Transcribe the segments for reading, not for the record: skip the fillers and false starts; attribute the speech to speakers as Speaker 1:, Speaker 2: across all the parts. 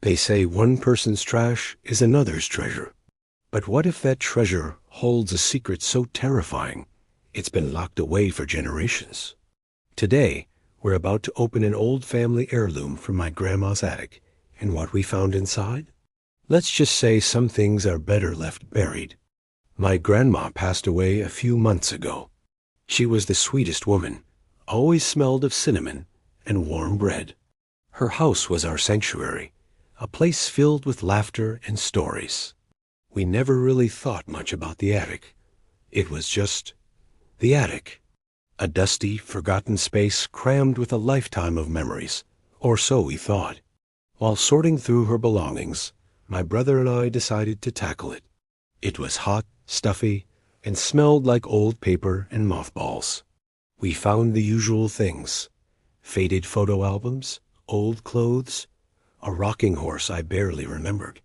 Speaker 1: They say one person's trash is another's treasure. But what if that treasure holds a secret so terrifying it's been locked away for generations? Today, we're about to open an old family heirloom from my grandma's attic, and what we found inside? Let's just say some things are better left buried. My grandma passed away a few months ago. She was the sweetest woman, always smelled of cinnamon and warm bread. Her house was our sanctuary, a place filled with laughter and stories. We never really thought much about the attic. It was just the attic. A dusty, forgotten space crammed with a lifetime of memories, or so we thought. While sorting through her belongings, my brother and I decided to tackle it. It was hot, stuffy, and smelled like old paper and mothballs. We found the usual things: faded photo albums, old clothes, a rocking horse I barely remembered.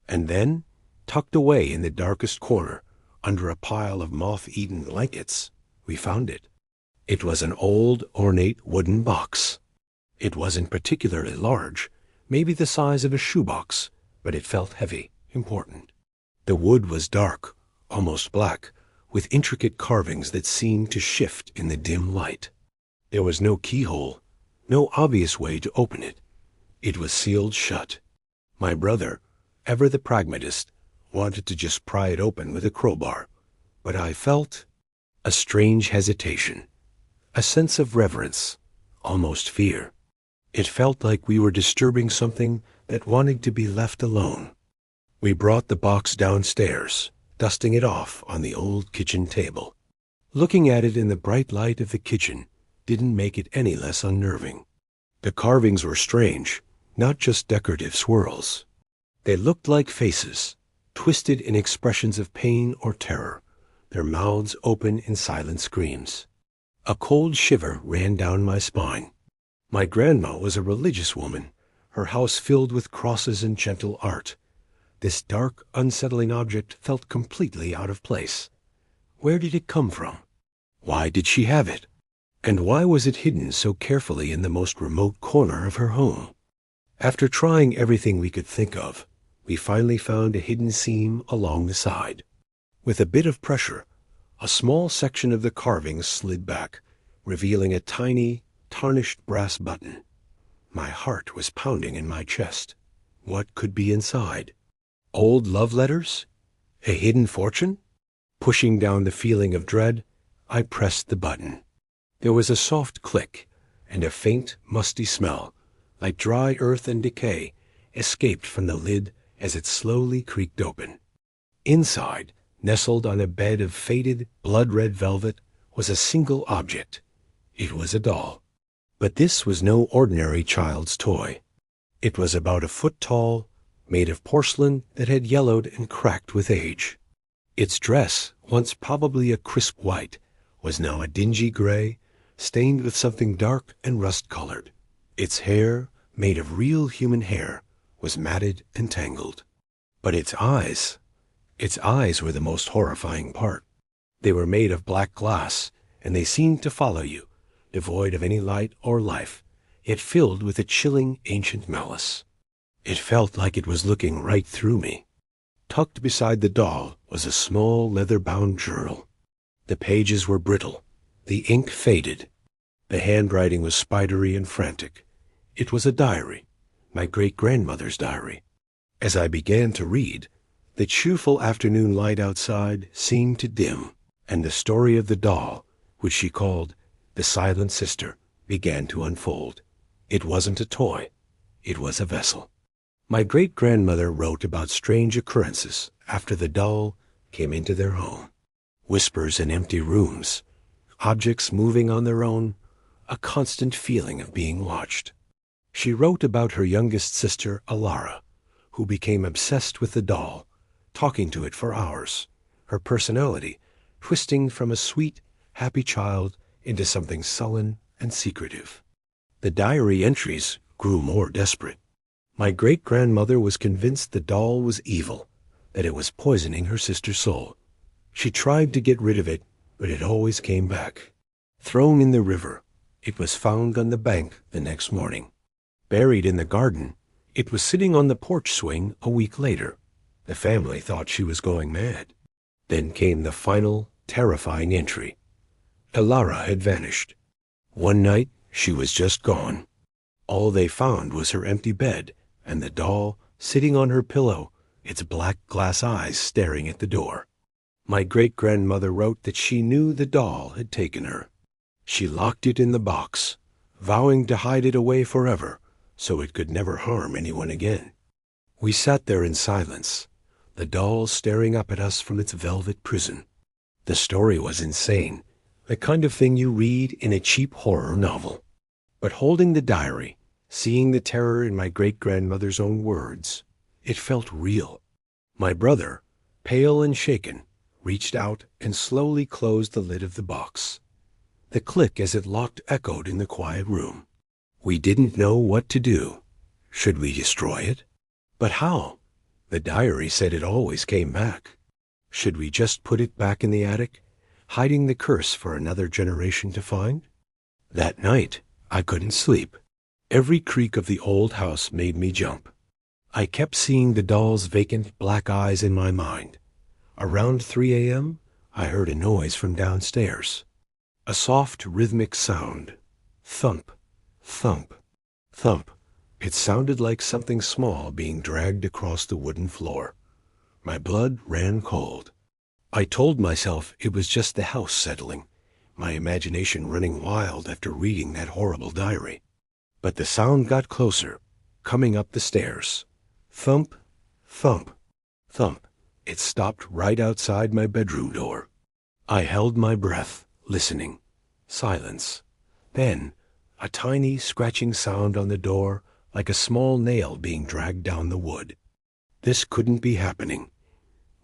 Speaker 1: And then, tucked away in the darkest corner, under a pile of moth-eaten blankets, we found it. It was an old, ornate wooden box. It wasn't particularly large, maybe the size of a shoebox, but it felt heavy, important. The wood was dark, almost black, with intricate carvings that seemed to shift in the dim light. There was no keyhole, no obvious way to open it. It was sealed shut. My brother, ever the pragmatist, wanted to just pry it open with a crowbar, but I felt a strange hesitation, a sense of reverence, almost fear. It felt like we were disturbing something that wanted to be left alone. We brought the box downstairs, dusting it off on the old kitchen table. Looking at it in the bright light of the kitchen didn't make it any less unnerving. The carvings were strange, not just decorative swirls. They looked like faces, twisted in expressions of pain or terror, their mouths open in silent screams. A cold shiver ran down my spine. My grandma was a religious woman, her house filled with crosses and gentle art. This dark, unsettling object felt completely out of place. Where did it come from? Why did she have it? And why was it hidden so carefully in the most remote corner of her home? After trying everything we could think of, we finally found a hidden seam along the side. With a bit of pressure, a small section of the carving slid back, revealing a tiny, tarnished brass button. My heart was pounding in my chest. What could be inside? Old love letters? A hidden fortune? Pushing down the feeling of dread, I pressed the button. There was a soft click, and a faint, musty smell, like dry earth and decay, escaped from the lid as it slowly creaked open. Inside, nestled on a bed of faded, blood-red velvet, was a single object. It was a doll. But this was no ordinary child's toy. It was about a foot tall, made of porcelain that had yellowed and cracked with age. Its dress, once probably a crisp white, was now a dingy gray, stained with something dark and rust-colored. Its hair, made of real human hair, was matted and tangled. But its eyes were the most horrifying part. They were made of black glass, and they seemed to follow you, devoid of any light or life, yet filled with a chilling ancient malice. It felt like it was looking right through me. Tucked beside the doll was a small leather-bound journal. The pages were brittle, the ink faded. The handwriting was spidery and frantic. It was a diary, my great-grandmother's diary. As I began to read, the cheerful afternoon light outside seemed to dim, and the story of the doll, which she called the Silent Sister, began to unfold. It wasn't a toy. It was a vessel. My great-grandmother wrote about strange occurrences after the doll came into their home. Whispers in empty rooms, objects moving on their own, a constant feeling of being watched. She wrote about her youngest sister, Alara, who became obsessed with the doll, talking to it for hours, her personality twisting from a sweet, happy child into something sullen and secretive. The diary entries grew more desperate. My great-grandmother was convinced the doll was evil, that it was poisoning her sister's soul. She tried to get rid of it, but it always came back. Thrown in the river, it was found on the bank the next morning. Buried in the garden, It was sitting on the porch swing a week later. The family thought she was going mad. Then came the final, terrifying entry. Elara had vanished. One night, she was just gone. All they found was her empty bed and the doll sitting on her pillow, its black glass eyes staring at the door. My great-grandmother wrote that she knew the doll had taken her. She locked it in the box, vowing to hide it away forever so it could never harm anyone again. We sat there in silence, the doll staring up at us from its velvet prison. The story was insane, the kind of thing you read in a cheap horror novel. But holding the diary, seeing the terror in my great-grandmother's own words, it felt real. My brother, pale and shaken, reached out and slowly closed the lid of the box. The click as it locked echoed in the quiet room. We didn't know what to do. Should we destroy it? But how? The diary said it always came back. Should we just put it back in the attic, hiding the curse for another generation to find? That night, I couldn't sleep. Every creak of the old house made me jump. I kept seeing the doll's vacant black eyes in my mind. Around 3 a.m., I heard a noise from downstairs. A soft, rhythmic sound. Thump, thump, thump. It sounded like something small being dragged across the wooden floor. My blood ran cold. I told myself it was just the house settling, my imagination running wild after reading that horrible diary. But the sound got closer, coming up the stairs. Thump, thump, thump. It stopped right outside my bedroom door. I held my breath, listening. Silence. Then, a tiny scratching sound on the door, like a small nail being dragged down the wood. This couldn't be happening.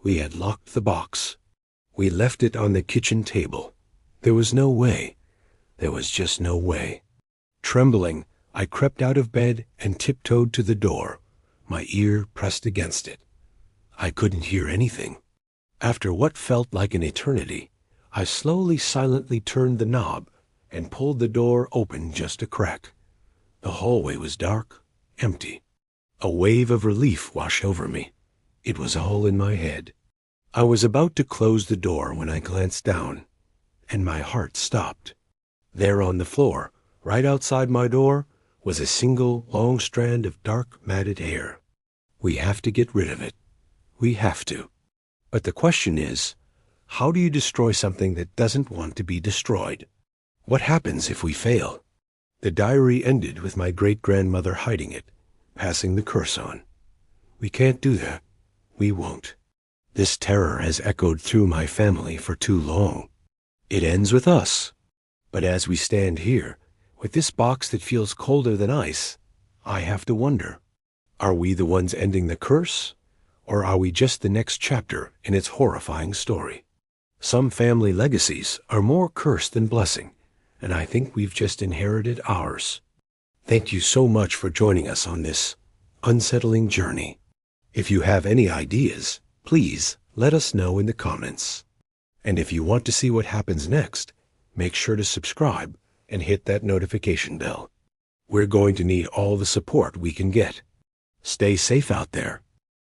Speaker 1: We had locked the box. We left it on the kitchen table. There was no way. There was just no way. Trembling, I crept out of bed and tiptoed to the door, my ear pressed against it. I couldn't hear anything. After what felt like an eternity, I slowly, silently turned the knob and pulled the door open just a crack. The hallway was dark, empty. A wave of relief washed over me. It was all in my head. I was about to close the door when I glanced down, and my heart stopped. There on the floor, right outside my door, was a single long strand of dark matted hair. We have to get rid of it. We have to. But the question is, how do you destroy something that doesn't want to be destroyed? What happens if we fail? The diary ended with my great-grandmother hiding it, passing the curse on. We can't do that. We won't. This terror has echoed through my family for too long. It ends with us. But as we stand here, with this box that feels colder than ice, I have to wonder, are we the ones ending the curse, or are we just the next chapter in its horrifying story? Some family legacies are more curse than blessing, and I think we've just inherited ours. Thank you so much for joining us on this unsettling journey. If you have any ideas, please let us know in the comments. And if you want to see what happens next, make sure to subscribe and hit that notification bell. We're going to need all the support we can get. Stay safe out there,